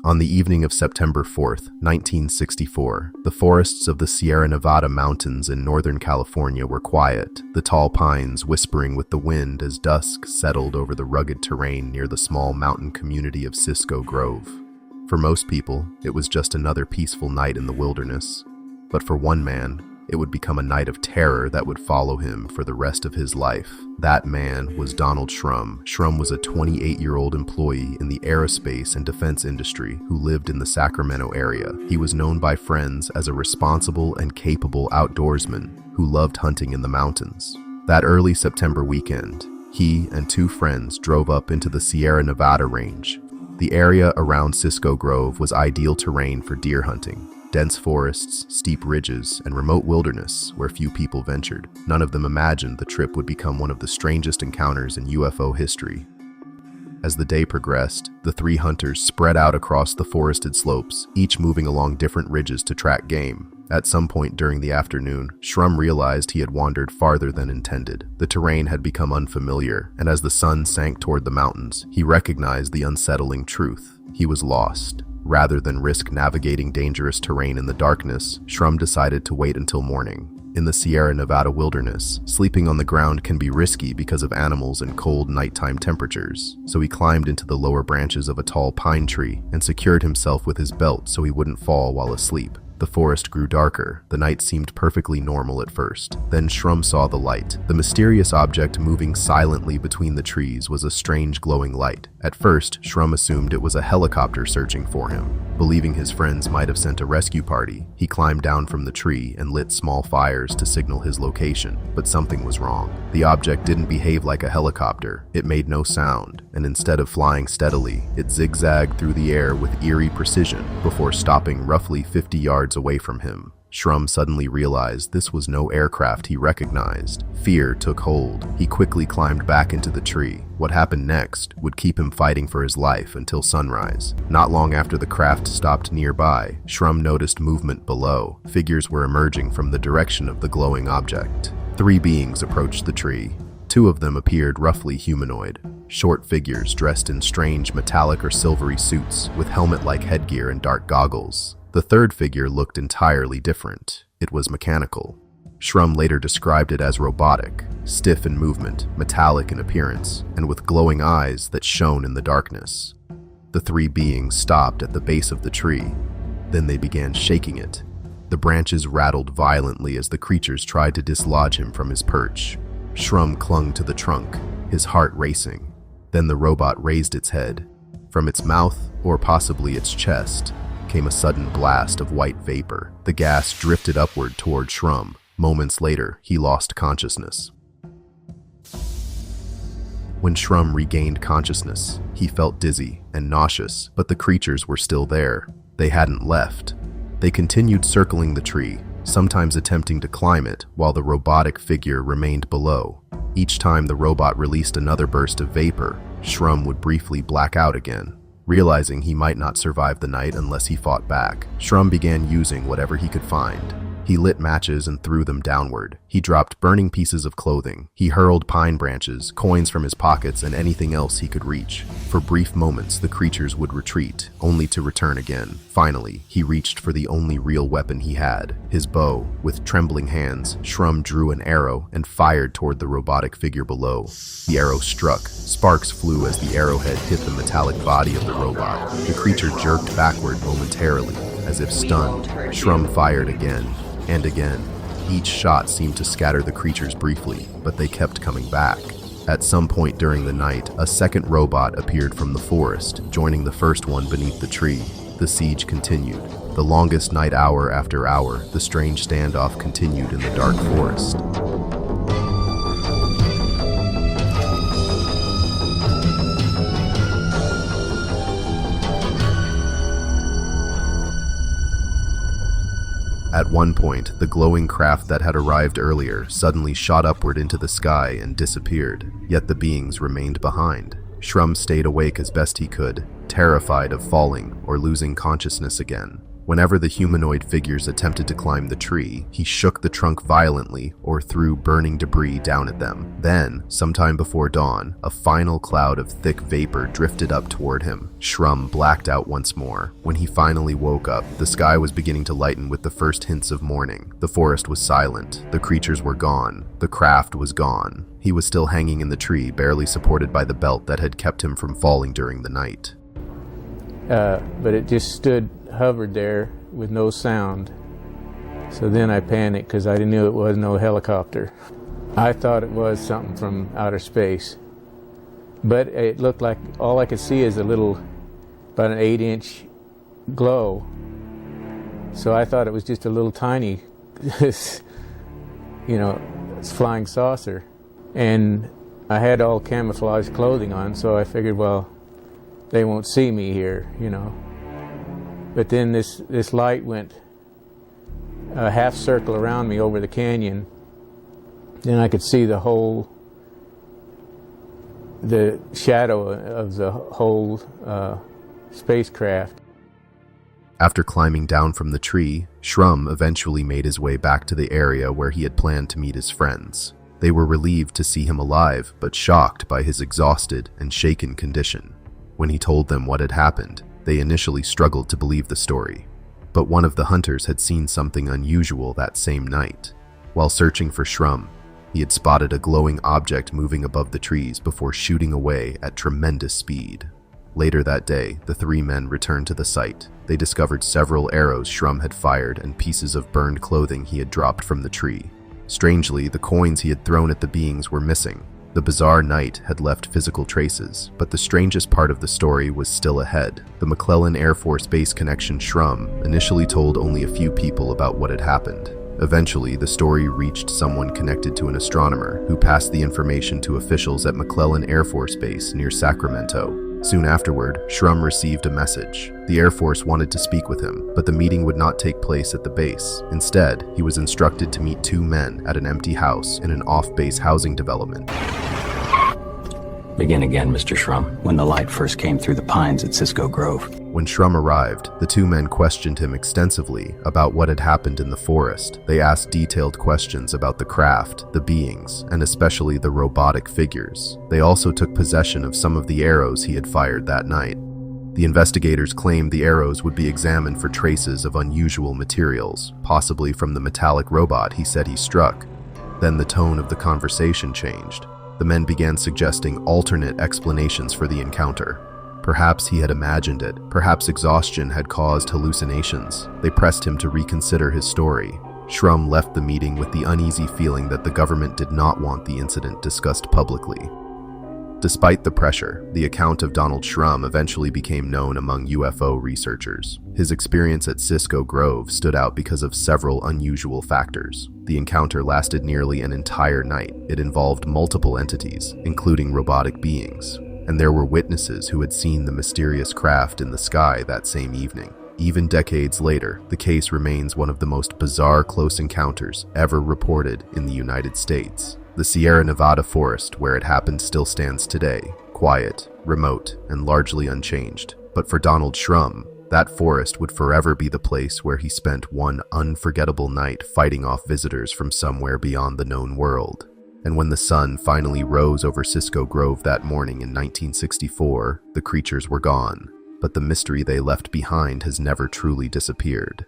On the evening of September 4th, 1964, the forests of the Sierra Nevada mountains in Northern California were quiet, the tall pines whispering with the wind as dusk settled over the rugged terrain near the small mountain community of Cisco Grove. For most people, it was just another peaceful night in the wilderness. But for one man, it would become a night of terror that would follow him for the rest of his life. That man was Donald Shrum. Shrum was a 28-year-old employee in the aerospace and defense industry who lived in the Sacramento area. He was known by friends as a responsible and capable outdoorsman who loved hunting in the mountains. That early September weekend, he and two friends drove up into the Sierra Nevada range. The area around Cisco Grove was ideal terrain for deer hunting. Dense forests, steep ridges, and remote wilderness where few people ventured. None of them imagined the trip would become one of the strangest encounters in UFO history. As the day progressed, the three hunters spread out across the forested slopes, each moving along different ridges to track game. At some point during the afternoon, Shrum realized he had wandered farther than intended. The terrain had become unfamiliar, and as the sun sank toward the mountains, he recognized the unsettling truth. He was lost. Rather than risk navigating dangerous terrain in the darkness, Shrum decided to wait until morning. In the Sierra Nevada wilderness, sleeping on the ground can be risky because of animals and cold nighttime temperatures, so he climbed into the lower branches of a tall pine tree and secured himself with his belt so he wouldn't fall while asleep. The forest grew darker. The night seemed perfectly normal at first. Then Shrum saw the light. The mysterious object moving silently between the trees was a strange glowing light. At first, Shrum assumed it was a helicopter searching for him. Believing his friends might have sent a rescue party, he climbed down from the tree and lit small fires to signal his location. But something was wrong. The object didn't behave like a helicopter. It made no sound, and instead of flying steadily, it zigzagged through the air with eerie precision before stopping roughly 50 yards away from him. Shrum suddenly realized this was no aircraft he recognized. Fear took hold. He quickly climbed back into the tree. What happened next would keep him fighting for his life until sunrise. Not long after the craft stopped nearby, Shrum noticed movement below. Figures were emerging from the direction of the glowing object. Three beings approached the tree. Two of them appeared roughly humanoid. Short figures dressed in strange metallic or silvery suits with helmet-like headgear and dark goggles. The third figure looked entirely different. It was mechanical. Shrum later described it as robotic, stiff in movement, metallic in appearance, and with glowing eyes that shone in the darkness. The three beings stopped at the base of the tree. Then they began shaking it. The branches rattled violently as the creatures tried to dislodge him from his perch. Shrum clung to the trunk, his heart racing. Then the robot raised its head. From its mouth, or possibly its chest, came a sudden blast of white vapor. The gas drifted upward toward Shrum. Moments later, he lost consciousness. When Shrum regained consciousness, he felt dizzy and nauseous, but the creatures were still there. They hadn't left. They continued circling the tree, sometimes attempting to climb it while the robotic figure remained below. Each time the robot released another burst of vapor, Shrum would briefly black out again. Realizing he might not survive the night unless he fought back, Shrum began using whatever he could find. He lit matches and threw them downward. He dropped burning pieces of clothing. He hurled pine branches, coins from his pockets, and anything else he could reach. For brief moments, the creatures would retreat, only to return again. Finally, he reached for the only real weapon he had, his bow. With trembling hands, Shrum drew an arrow and fired toward the robotic figure below. The arrow struck. Sparks flew as the arrowhead hit the metallic body of the robot. The creature jerked backward momentarily, as if stunned. Shrum fired again. And again. Each shot seemed to scatter the creatures briefly, but they kept coming back. At some point during the night, a second robot appeared from the forest, joining the first one beneath the tree. The siege continued. The longest night, hour after hour, the strange standoff continued in the dark forest. At one point, the glowing craft that had arrived earlier suddenly shot upward into the sky and disappeared, yet the beings remained behind. Shrum stayed awake as best he could, terrified of falling or losing consciousness again. Whenever the humanoid figures attempted to climb the tree, he shook the trunk violently or threw burning debris down at them. Then, sometime before dawn, a final cloud of thick vapor drifted up toward him. Shrum blacked out once more. When he finally woke up, the sky was beginning to lighten with the first hints of morning. The forest was silent. The creatures were gone. The craft was gone. He was still hanging in the tree, barely supported by the belt that had kept him from falling during the night. But it just hovered there with no sound. So then I panicked because I knew it was no helicopter. I thought it was something from outer space. But it looked like all I could see is about an 8-inch glow. So I thought it was just a little tiny, flying saucer. And I had all camouflage clothing on, so I figured, well, they won't see me here, But then this light went a half circle around me over the canyon. Then I could see the shadow of the whole spacecraft. After climbing down from the tree, Shrum eventually made his way back to the area where he had planned to meet his friends. They were relieved to see him alive, but shocked by his exhausted and shaken condition. When he told them what had happened, they initially struggled to believe the story. But one of the hunters had seen something unusual that same night. While searching for Shrum, he had spotted a glowing object moving above the trees before shooting away at tremendous speed. Later that day, the three men returned to the site. They discovered several arrows Shrum had fired and pieces of burned clothing he had dropped from the tree. Strangely, the coins he had thrown at the beings were missing. The bizarre night had left physical traces, but the strangest part of the story was still ahead. The McClellan Air Force Base connection Shrum initially told only a few people about what had happened. Eventually, the story reached someone connected to an astronomer who passed the information to officials at McClellan Air Force Base near Sacramento. Soon afterward, Shrum received a message. The Air Force wanted to speak with him, but the meeting would not take place at the base. Instead, he was instructed to meet two men at an empty house in an off-base housing development. Begin again, Mr. Shrum, when the light first came through the pines at Cisco Grove. When Shrum arrived, the two men questioned him extensively about what had happened in the forest. They asked detailed questions about the craft, the beings, and especially the robotic figures. They also took possession of some of the arrows he had fired that night. The investigators claimed the arrows would be examined for traces of unusual materials, possibly from the metallic robot he said he struck. Then the tone of the conversation changed. The men began suggesting alternate explanations for the encounter. Perhaps he had imagined it. Perhaps exhaustion had caused hallucinations. They pressed him to reconsider his story. Shrum left the meeting with the uneasy feeling that the government did not want the incident discussed publicly. Despite the pressure, the account of Donald Shrum eventually became known among UFO researchers. His experience at Cisco Grove stood out because of several unusual factors. The encounter lasted nearly an entire night. It involved multiple entities, including robotic beings, and there were witnesses who had seen the mysterious craft in the sky that same evening. Even decades later, the case remains one of the most bizarre close encounters ever reported in the United States. The Sierra Nevada forest where it happened still stands today, quiet, remote, and largely unchanged. But for Donald Shrum, that forest would forever be the place where he spent one unforgettable night fighting off visitors from somewhere beyond the known world. And when the sun finally rose over Cisco Grove that morning in 1964, the creatures were gone. But the mystery they left behind has never truly disappeared.